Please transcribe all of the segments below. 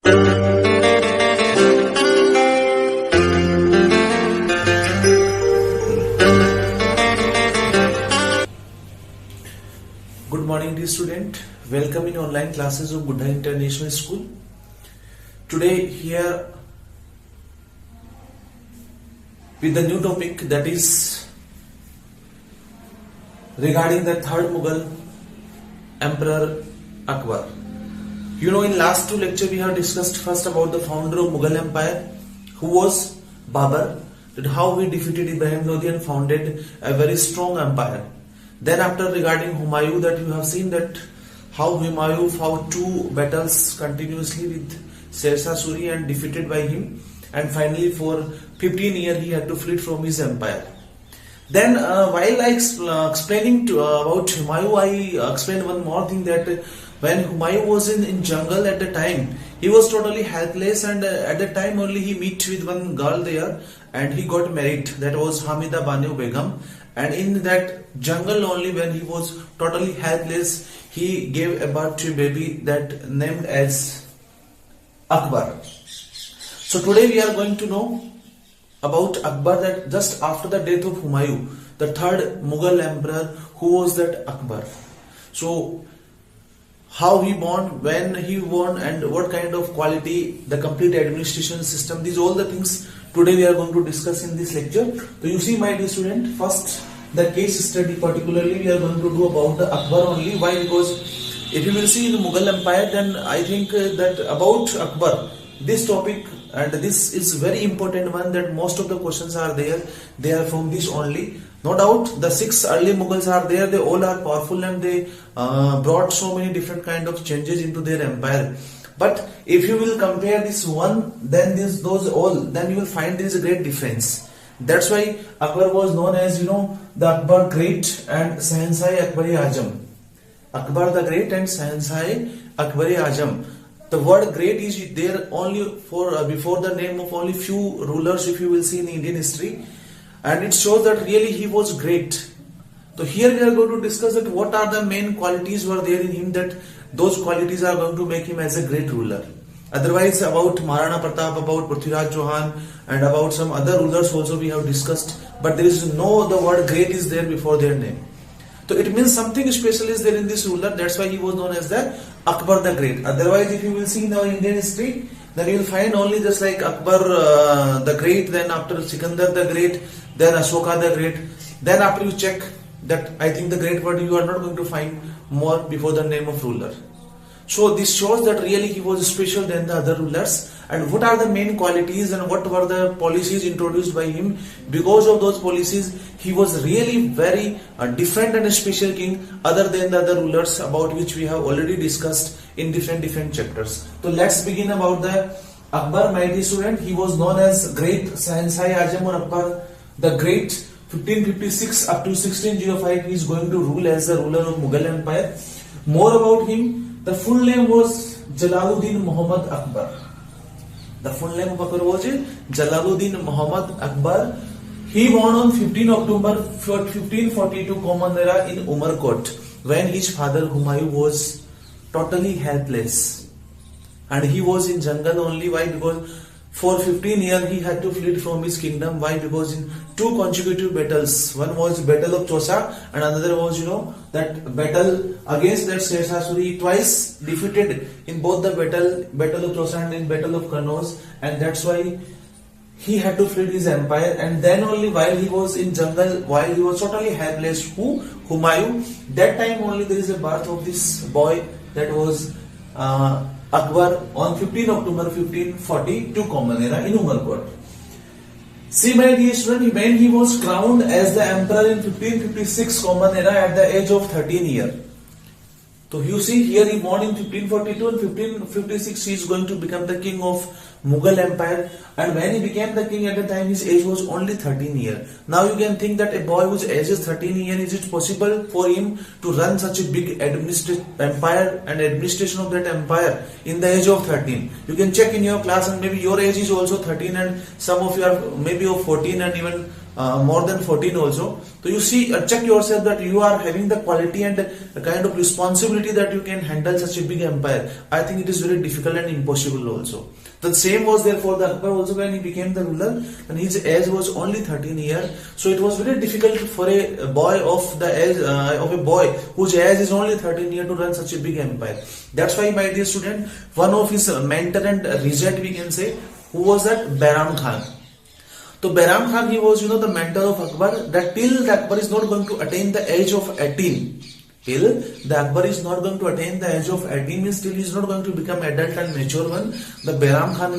Good morning, dear student. Welcome in online classes of Buddha International School. Today here with the new topic, that is regarding the third Mughal Emperor Akbar. You know, in last two lectures we have discussed first about the founder of Mughal Empire, who was Babur, that how he defeated Ibrahim Lodi and founded a very strong empire. Then after regarding Humayun, that you have seen that how Humayun fought two battles continuously with Sher Shah Suri and defeated by him, and finally for 15 years he had to flee from his empire. Then while I explaining about Humayun, I explained one more thing, that when Humayun was in jungle at the time, he was totally helpless, and at the time only he met with one girl there and he got married, that was Hamida Banu Begum. And in that jungle only, when he was totally helpless, he gave a birth to a baby that named as Akbar. So today we are going to know about Akbar, that just after the death of Humayun, the third Mughal emperor, who was that Akbar. So how he born, when he born, and what kind of quality, the complete administration system, these all the things today we are going to discuss in this lecture. So you see, my dear student, first the case study particularly we are going to do about the Akbar only. Why? Because if you will see in the Mughal Empire, then I think that about Akbar, this topic, and this is very important one, that most of the questions are there, they are from this only. No doubt the 6 early Mughals are there, they all are powerful and they brought so many different kind of changes into their empire. But if you will compare this one, then those all, then you will find there is a great difference. That's why Akbar was known as, the Akbar Great and Sahansai Akbari Ajam. Akbar the Great and Sahansai Akbari Ajam. The word great is there only for before the name of only few rulers, if you will see in Indian history, and it shows that really he was great. So here we are going to discuss that what are the main qualities were there in him, that those qualities are going to make him as a great ruler. Otherwise, about Maharana Pratap, about Prithviraj Chauhan, and about some other rulers also we have discussed, but there is no, the word great is there before their name. So it means something special is there in this ruler, that's why he was known as the Akbar the Great. Otherwise, if you will see in our Indian history, then you will find only just like Akbar the Great, then after Sikandar the Great, then Ashoka the Great. Then after you check that, I think the great word you are not going to find more before the name of ruler. So this shows that really he was special than the other rulers. And what are the main qualities and what were the policies introduced by him? Because of those policies, he was really very different and a special king other than the other rulers, about which we have already discussed in different chapters. So let's begin about the Akbar, my dear student. He was known as Great Sahansai Ajam or Akbar the Great. 1556 up to 1605 he is going to rule as the ruler of Mughal Empire. More about him. The full name was Jalaluddin Muhammad Akbar. The full name of Akbar was Jalaluddin Muhammad Akbar. He born on 15 October 1542 Common Era in Umarkot, when his father Humayun was totally helpless. And he was in jungle only. Why? Because for 15 years he had to flee from his kingdom. Why? Because in 2 consecutive battles, one was battle of Chausa and another was that battle against that Sher Shah Suri, twice defeated in both the battle of Chausa and in battle of Kannauj, and that's why he had to flee his empire. And then only while he was in jungle, while he was totally helpless, Humayun, that time only there is a birth of this boy, that was Akbar on 15 October 1542 Common Era in Umarkot. See, my dear student, when he was crowned as the emperor in 1556 Common Era at the age of 13 years. So you see here he born in 1542 and 1556 he is going to become the king of Mughal Empire, and when he became the king at the time his age was only 13 years. Now you can think that a boy whose age is 13 years, is it possible for him to run such a big empire and administration of that empire in the age of 13? You can check in your class, and maybe your age is also 13 and some of you are maybe of 14 and even more than 14 also. So you see, check yourself that you are having the quality and the kind of responsibility that you can handle such a big empire. I think it is very difficult and impossible also. The same was there for the Akbar also when he became the ruler, and his age was only 13 years. So it was very difficult for a boy of the age of a boy whose age is only 13 years to run such a big empire. That's why, my dear student, one of his mentor and regent, we can say, who was that? Bahram Khan. So Bahram Khan, he was, the mentor of Akbar, that till the Akbar is not going to attain the age of 18. Till the Akbar is not going to attain the age of 18 means till he is not going to become adult and mature one. The Bahram Khan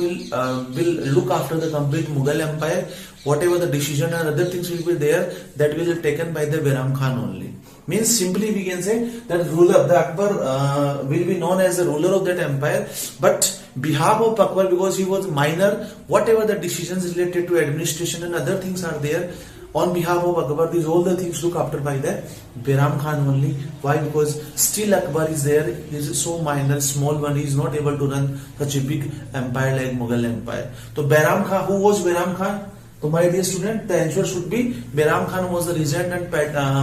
will look after the complete Mughal empire. Whatever the decision and other things will be there, that will be taken by the Bahram Khan only. Means simply we can say that ruler, the Akbar will be known as the ruler of that empire, but behalf of Akbar, because he was minor, whatever the decisions related to administration and other things are there, on behalf of Akbar, these all the things look after by the Bahram Khan only. Why? Because still Akbar is there, he is so minor, small one, he is not able to run such a big empire like Mughal empire. So Bahram Khan, who was Bahram Khan? So my dear student, the answer should be Bahram Khan was the regent and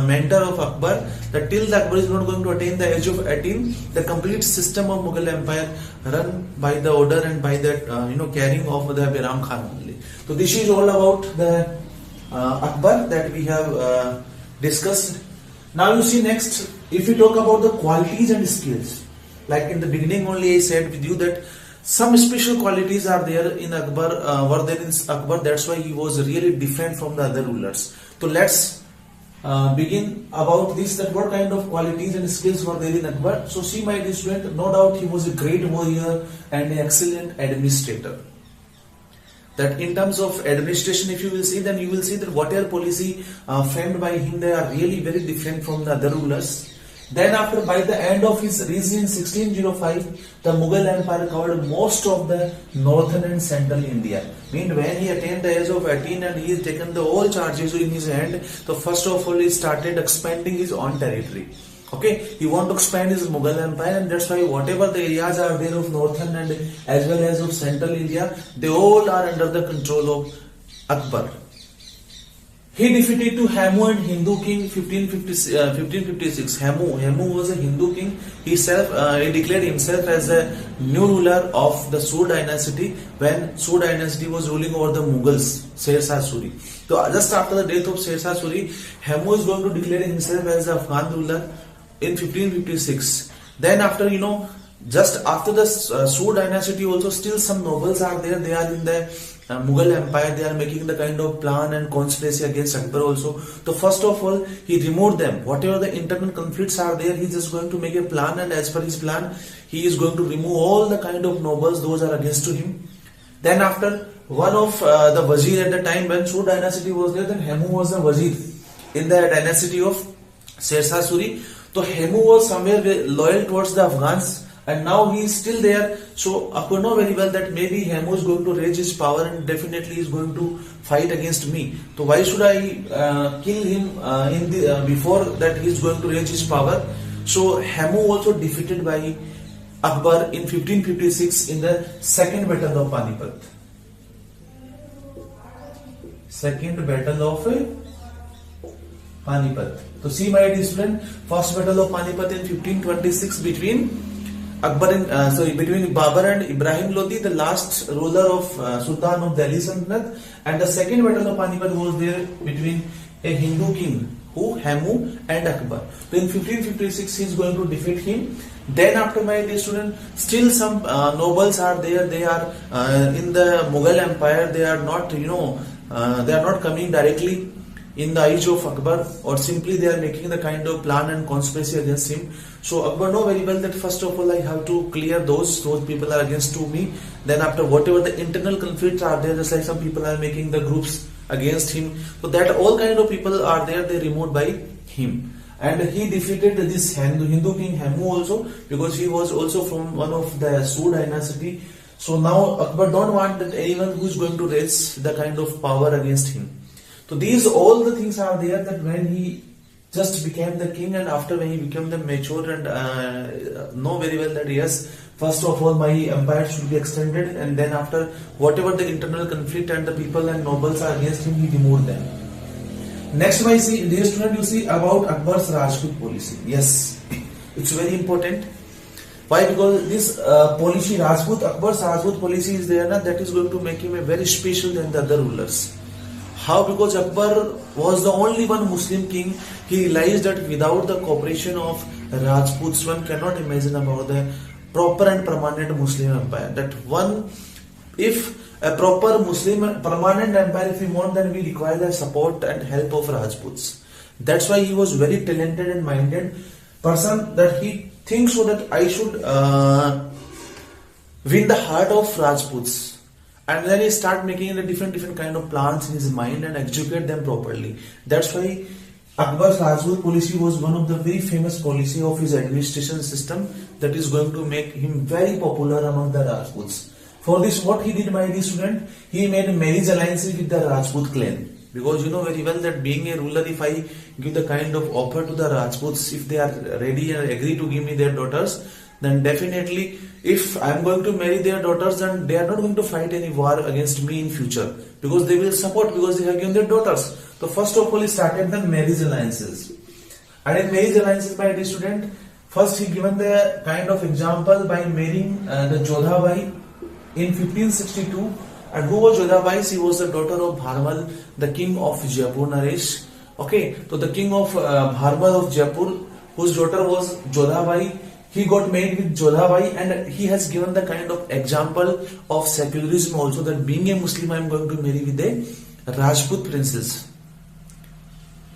mentor of Akbar, that till the Akbar is not going to attain the age of 18, the complete system of Mughal empire run by the order and by the carrying of the Bahram Khan only. So this is all about the Akbar that we have discussed. Now you see next, if we talk about the qualities and skills, like in the beginning only I said with you that some special qualities are there in Akbar, were there in Akbar, that's why he was really different from the other rulers. So let's begin about this, that what kind of qualities and skills were there in Akbar. So see, my dear student, no doubt he was a great warrior and an excellent administrator. That in terms of administration, if you will see, then you will see that whatever policy framed by him, they are really very different from the other rulers. Then after, by the end of his reign in 1605, the Mughal Empire covered most of the northern and central India. Mean when he attained the age of 18 and he has taken the all charges in his hand, so first of all he started expanding his own territory. Okay, he want to expand his Mughal Empire, and that's why whatever the areas are there of northern and as well as of central India, they all are under the control of Akbar. He defeated to Hamu and Hindu king 1556. Hamu was a Hindu king. He declared himself as a new ruler of the Sur dynasty when Sur dynasty was ruling over the Mughals, Sher Shah Suri. So just after the death of Sher Shah Suri, Hamu is going to declare himself as the Afghan ruler in 1556. Then after, just after the Sur dynasty also, still some nobles are there. They are in the Mughal Empire. They are making the kind of plan and conspiracy against Akbar also. So first of all, he removed them. Whatever the internal conflicts are there, he is just going to make a plan, and as per his plan, he is going to remove all the kind of nobles those are against to him. Then after, one of the wazir at the time when Sur dynasty was there, then Hamu was the wazir in the dynasty of Sher Shah Suri. So Hamu was somewhere loyal towards the Afghans, and now he is still there. So Akbar know very well that maybe Hamu is going to raise his power and definitely is going to fight against me. So why should I kill him before that he is going to raise his power? So Hamu also defeated by Akbar in 1556 in the second battle of Panipat. Second battle of Panipat. So see, my dear student, first battle of Panipat in 1526 between between Babur and Ibrahim Lodi, the last ruler of Sultan of Delhi Sultanate, and the second battle of Panipat was there between a Hindu king, Hamu, and Akbar. So in 1556 he is going to defeat him. Then after, my dear student, still some nobles are there. They are in the Mughal Empire. They are not, they are not coming directly in the eyes of Akbar, or simply they are making the kind of plan and conspiracy against him. So Akbar know very well that first of all I have to clear those people are against to me. Then after, whatever the internal conflicts are there, just like some people are making the groups against him, so that all kind of people are there, they removed by him. And he defeated this Hindu king Hamu also, because he was also from one of the Sur dynasty. So now Akbar don't want that anyone who is going to raise the kind of power against him. So these all the things are there, that when he just became the king, and after when he became the mature and know very well that yes, first of all my empire should be extended, and then after whatever the internal conflict and the people and nobles are against him, he removed them. Next, my dear student, you see about Akbar's Rajput policy. Yes, it's very important. Why? Because this policy, Akbar's Rajput policy is there, that is going to make him a very special than the other rulers. How? Because Akbar was the only one Muslim king. He realized that without the cooperation of Rajputs, one cannot imagine about the proper and permanent Muslim empire. That one, if a proper Muslim permanent empire, if we want, then we require the support and help of Rajputs. That's why he was very talented and minded person, that he thinks so that I should win the heart of Rajputs. And then he start making a different kind of plans in his mind and execute them properly. That's why Akbar's Rajput policy was one of the very famous policy of his administration system that is going to make him very popular among the Rajputs. For this, what he did, my dear student, he made marriage alliances with the Rajput clan. Because you know very well that being a ruler, if I give the kind of offer to the Rajputs, if they are ready and agree to give me their daughters, then definitely if I am going to marry their daughters, then they are not going to fight any war against me in future. Because they will support, because they have given their daughters. So first of all, he started the marriage alliances. And in marriage alliances, my dear student, first he given the kind of example by marrying the Jodhabai in 1562. And who was Jodhabai? She was the daughter of Bharmal, the king of Jaipur, Naresh. Okay, so the king of Bharmal of Jaipur, whose daughter was Jodhabai, he got married with Jodhabai, and he has given the kind of example of secularism also, that being a Muslim, I am going to marry with a Rajput princess.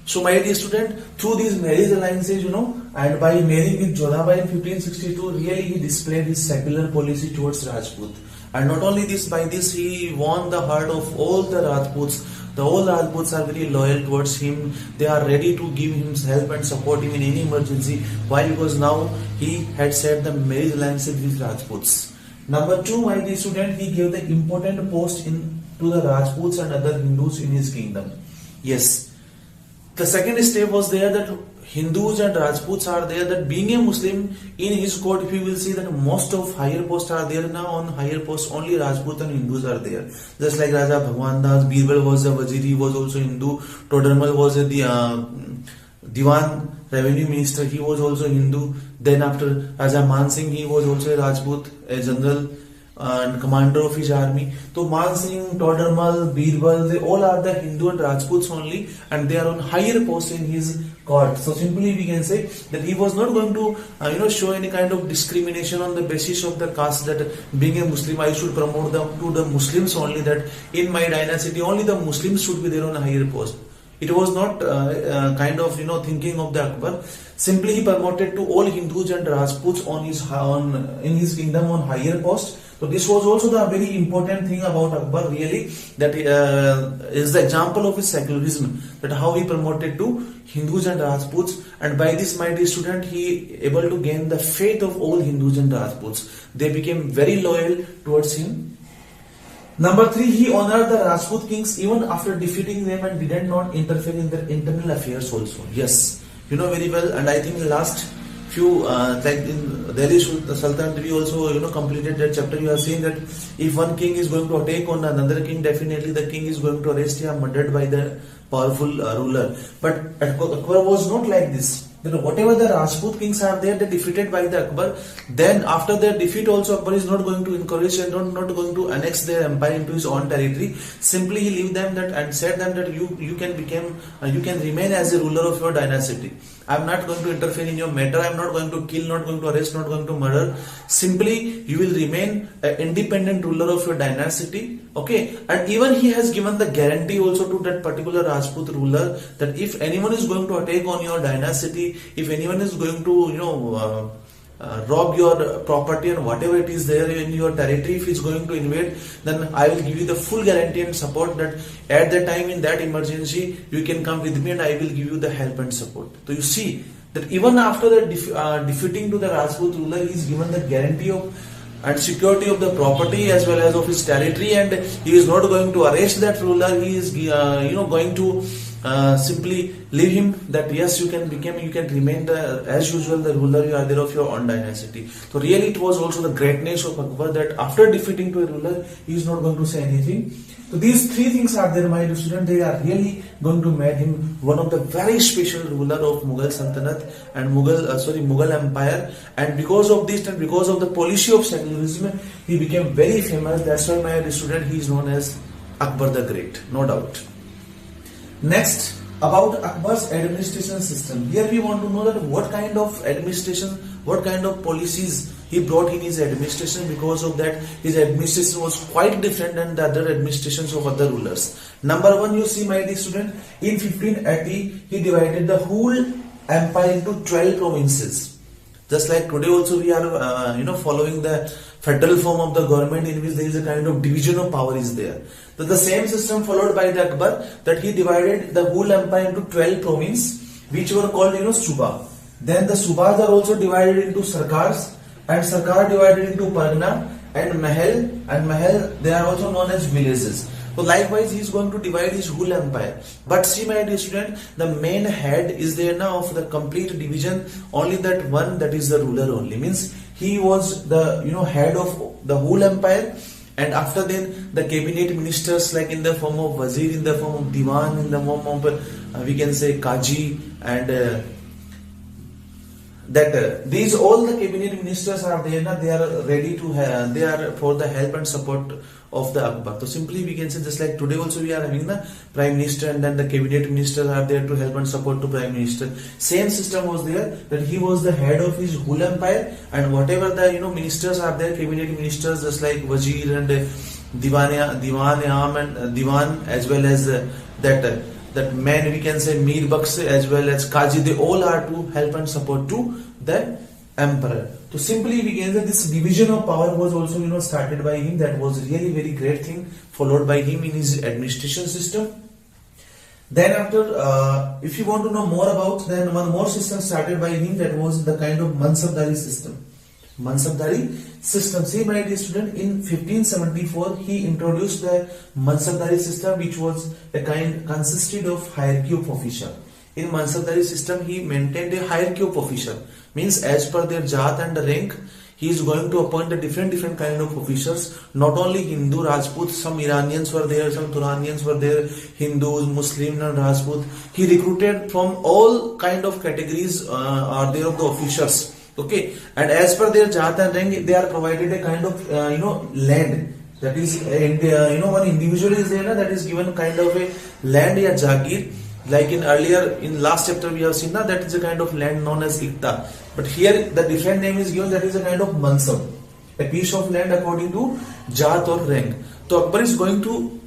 So my dear student, through these marriage alliances, and by marrying with Jodhabai in 1562, really he displayed his secular policy towards Rajput. And not only this, by this he won the heart of all the Rajputs. The whole Rajputs are very loyal towards him. They are ready to give him help and support him in any emergency. Why? Because now he had set the marriage alliances with Rajputs. Number two, my dear student, he gave the important post to the Rajputs and other Hindus in his kingdom. Yes. The second step was there that Hindus and Rajputs are there, that being a Muslim, in his court, if you will see that most of higher posts are there now, on higher posts only Rajput and Hindus are there. Just like Raja Bhagwan Das, Birbal was a Waziri, was also Hindu, Todarmal was a Diwan revenue minister, he was also Hindu. Then after Raja Man Singh, he was also a Rajput, a general and commander of his army. So Man Singh, Todarmal, Birbal, they all are the Hindu and Rajputs only, and they are on higher posts in his court. So simply we can say that he was not going to show any kind of discrimination on the basis of the caste, that being a Muslim I should promote them to the Muslims only, that in my dynasty only the Muslims should be there on a higher post. It was not thinking of the Akbar. Simply he promoted to all Hindus and Rajputs in his kingdom on higher post. So this was also the very important thing about Akbar, really, that is the example of his secularism, that how he promoted to Hindus and Rajputs, and by this, my dear student, he able to gain the faith of all Hindus and Rajputs. They became very loyal towards him. Number three, he honored the Rajput kings even after defeating them and did not interfere in their internal affairs also. Yes, you know very well, and I think the last few, like in Delhi Sultanate, we also completed that chapter. You have seen that if one king is going to attack on another king, definitely the king is going to arrest him, murdered by the powerful ruler. But Akbar was not like this. Whatever the Rajput kings are there, they defeated by the Akbar. Then after their defeat also, Akbar is not going to encourage and not going to annex their empire into his own territory. Simply he leave them that and said them that you can remain as a ruler of your dynasty. I am not going to interfere in your matter. I am not going to kill, not going to arrest, not going to murder. Simply you will remain an independent ruler of your dynasty. Okay, and even he has given the guarantee also to that particular Rajput ruler that if anyone is going to attack on your dynasty, if anyone is going to rob your property and whatever it is there in your territory, if he is going to invade, then I will give you the full guarantee and support that at that time in that emergency you can come with me and I will give you the help and support. So you see that even after the defeating to the Rajput ruler, he is given the guarantee of and security of the property as well as of his territory, and he is not going to arrest that ruler. He is going to simply leave him that yes, you can remain as usual the ruler you are there of your own dynasty. So really it was also the greatness of Akbar that after defeating to a ruler, he is not going to say anything. So these three things are there, my dear student. They are really going to make him one of the very special ruler of Mughal Sultanate and Mughal Empire. And because of this and because of the policy of secularism, he became very famous. That's why, my dear student, he is known as Akbar the Great, no doubt. Next, about Akbar's administration system. Here we want to know that what kind of administration, what kind of policies he brought in his administration. Because of that, his administration was quite different than the other administrations of other rulers. Number one, you see, my dear student, in 1580, he divided the whole empire into 12 provinces. Just like today also we are following the federal form of the government, in which there is a kind of division of power is there. So the same system followed by the Akbar, that he divided the whole empire into 12 provinces, which were called Suba. Then the Subas are also divided into Sarkars, and Sarkar divided into Pargana, and Mahal they are also known as villages. So likewise he is going to divide his whole empire. But see, my dear student, the main head is there now of the complete division, only that one, that is the ruler only. Means he was the head of the whole empire. And after then the cabinet ministers, like in the form of Wazir, in the form of Diwan, in the form of we can say Kaji, and these all the cabinet ministers are there now. They are ready to they are for the help and support of the Akbar. So simply we can say, just like today also we are having the prime minister, and then the cabinet ministers are there to help and support to prime minister. Same system was there, that he was the head of his whole empire, and whatever the ministers are there, cabinet ministers, just like Wazir and Diwan and Diwan, as well as that man, we can say Mir Baksh, as well as Kaji, they all are to help and support to the emperor. So simply we can say this division of power was also started by him. That was really very great thing followed by him in his administration system. Then after, if you want to know more about, then one more system started by him, that was the kind of Mansabdari system. Mansabdari system. See, my dear student, in 1574 he introduced the Mansabdari system, which was a kind consisted of hierarchy of official. In Mansabdari system, he maintained a hierarchy of official. Means as per their jat and rank, he is going to appoint the different kind of officials. Not only Hindu, Rajput, some Iranians were there, some Turanians were there, Hindus, Muslim and Rajput. He recruited from all kind of categories are there of the officials. Okay, and as per their jat and rank, they are provided a kind of land. That is, one individual is there that is given kind of a land ya jagir. Like in last chapter we have seen that is a kind of land known as Ikta. But here the different name is given, that is a kind of mansab, a piece of land according to jat or rank. So Akbar is going to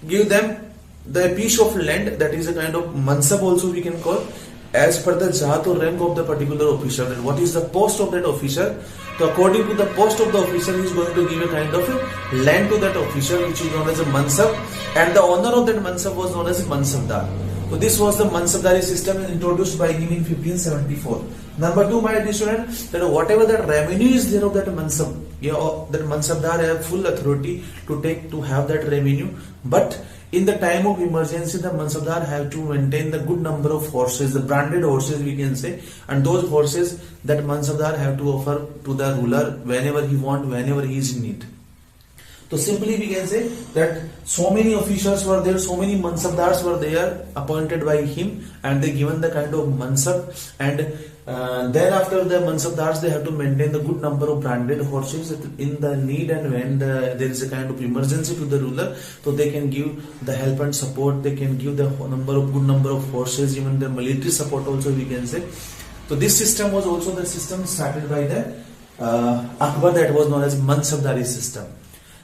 give them the piece of land, that is a kind of mansab also we can call, as per the jat or rank of the particular official. And what is the post of that official? So according to the post of the official, he is going to give a kind of a land to that official, which is known as a mansab, and the owner of that mansab was known as a mansabdar. So this was the Mansabdari system introduced by him in 1574. Number two, my dear student, that whatever that revenue is there of that mansab, that mansabdar have full authority to have that revenue. But in the time of emergency, the mansabdar have to maintain the good number of horses, the branded horses we can say, and those horses that mansabdar have to offer to the ruler whenever he want, whenever he is in need. So simply we can say that so many officials were there, so many mansabdars were there appointed by him, and they given the kind of mansab, and then after the mansabdars, they have to maintain the good number of branded horses in the need, and when there is a kind of emergency to the ruler, so they can give the help and support, they can give the good number of horses, even the military support also we can say. So this system was also the system started by the Akbar, that was known as Mansabdari system.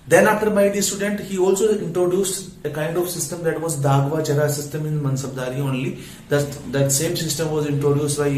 Then after, my dear student, he also introduced a kind of system that was Dagwa Chara system in Mansabdari only. That same system was introduced by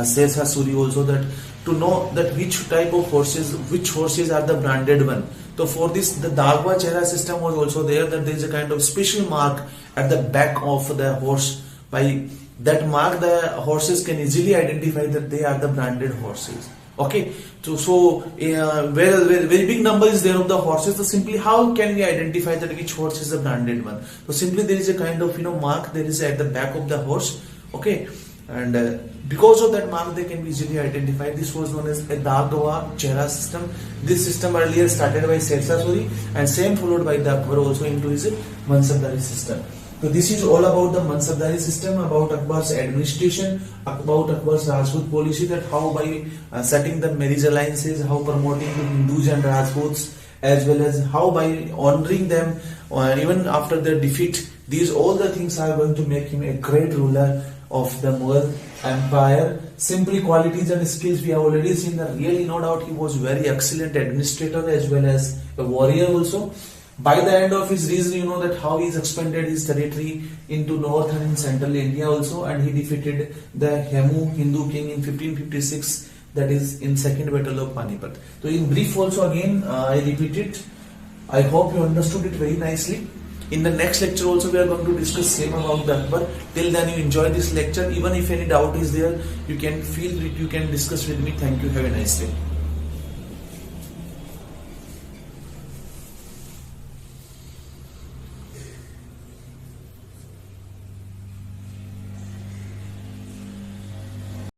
Sesa Suri also, that to know that which type of horses, which horses are the branded one. So for this, the Dagwa Chara system was also there, that there is a kind of special mark at the back of the horse. By that mark, the horses can easily identify that they are the branded horses. Okay, very big number is there of the horses. So simply how can we identify that which horse is a branded one? So simply there is a kind of mark there is at the back of the horse. Okay, and because of that mark they can be easily identified. This was known as a Dagwa Chehra system. This system earlier started by Shershah Suri and same followed by the Akbar also into his Mansabdari system. So this is all about the Mansabdari system, about Akbar's administration, about Akbar's Rajput policy, that how by setting the marriage alliances, how promoting the Hindus and Rajputs, as well as how by honoring them even after their defeat. These all the things are going to make him a great ruler of the Mughal Empire. Simply qualities and skills we have already seen that really no doubt he was very excellent administrator as well as a warrior also. By the end of his reign, you know that how he's expanded his territory into north and in central India also, and he defeated the Hemu Hindu king in 1556, that is in second battle of Panipat. So in brief also again I repeat it. I hope you understood it very nicely. In the next lecture also we are going to discuss same about the Akbar. Till then you enjoy this lecture. Even if any doubt is there, you can feel it, you can discuss with me. Thank you. Have a nice day.